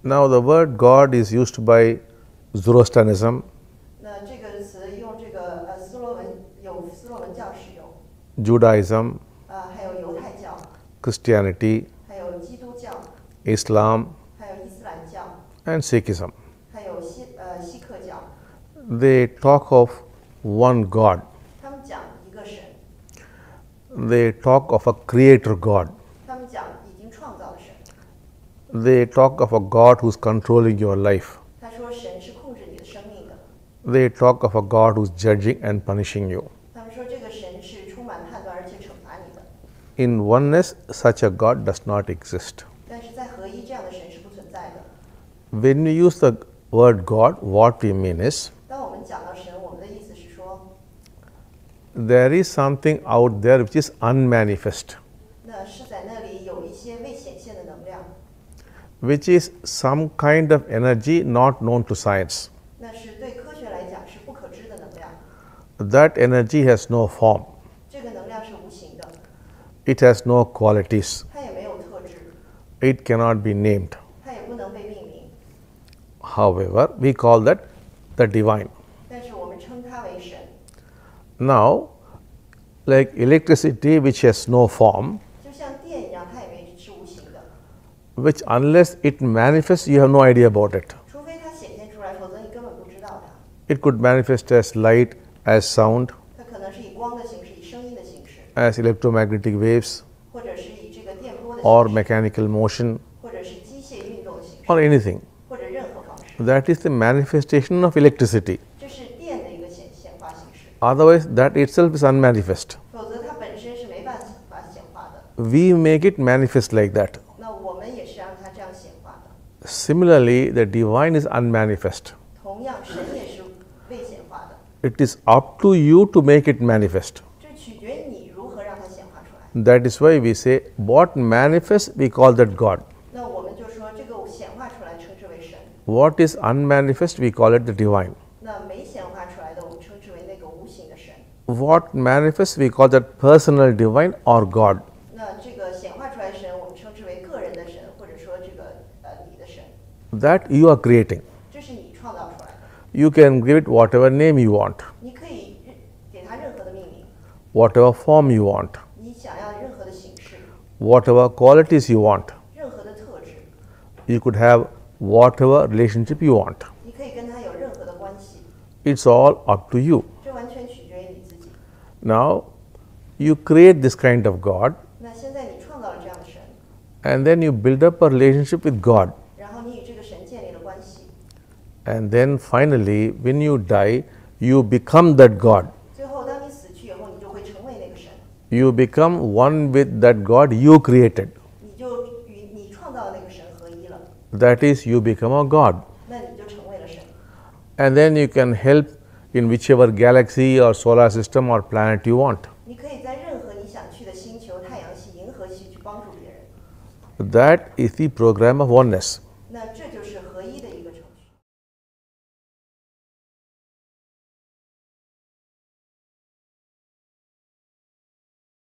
Now, the word God is used by Zoroastrianism, 那这个词用这个斯洛文教使用， Judaism, 还有犹太教， Christianity, 还有基督教， Islam, 还有伊斯兰教， and Sikhism. 还有锡克教， They talk of one God. 他们讲一个神， They talk of a creator God. 他们讲已经创造的神。 They talk of a God who's controlling your life. 他说神是控制你的生命的。 They talk of a God who's judging and punishing you. 他们说这个神是充满判断而且惩罚你的。 In oneness, such a God does not exist. 但是在合一这样的神是不存在的。 When we use the word God, what we mean is 当我们讲到神，我们的意思是说， there is something out there which is unmanifest, 那是在那里有一些未显现的能量， which is some kind of energy not known to science. 那是对科学来讲是不可知的能量。 That energy has no form, 这个能量是无形的， it has no qualities, 它也没有特质， it cannot be named. 它也不能被命名。 However, we call that the divine. 但是我们称它为神。 Now, like electricity, which has no form, 就像电一样，它也是无形的， which unless it manifests, you have no idea about it. 除非它显现出来，否则你根本不知道它。 It could manifest as light, as sound, 它可能是以光的形式，以声音的形式， as electromagnetic waves, 或者是以这个电波的 or 形式， mechanical motion, 或者是机械运动的形式， or anything. 或者任何方式。 That is the manifestation of electricity. 这是电的一个显化形式， Otherwise, that itself is unmanifest. 否则它本身是没办法显化的。 We make it manifest like that. 那我们也是让它这样显化的。 Similarly, the divine is unmanifest. 同样，神也是未显化的， It is up to you to make it manifest. 这取决于你如何让它显化出来。 That is why we say, what manifests, we call that God. 那我们就说这个显化出来称之为神， What is unmanifest, we call it the divine. 那没显化出来的我们称之为那个无形的神。 What manifests, we call that personal divine or God. 那这个显化出来的神，我们称之为个人的神，或者说这个你的神， That you are creating. 这是你创造出来的。 You can give it whatever name you want, 你可以给它任何的命名， whatever form you want, 你想要任何的形式， whatever qualities you want. 任何的特质， You could have whatever relationship you want. 你可以跟它有任何的关系， It's all up to you. 这完全取决于你自己。 Now, you create this kind of God, 那现在你创造了这样的神， and then you build up a relationship with God. 然后你与这个神建立了关系， And then finally, when you die, you become that God. 最后当你死去以后，你就会成为那个神， You become one with that God you created. 你就与你创造的那个神合一了， That is, you become a God. 那你就成为了神。 And then you can help in whichever galaxy or solar system or planet you want. 你可以在任何你想去的星球、太阳系、银河系去帮助别人， That is the program of oneness. 那这就是合一的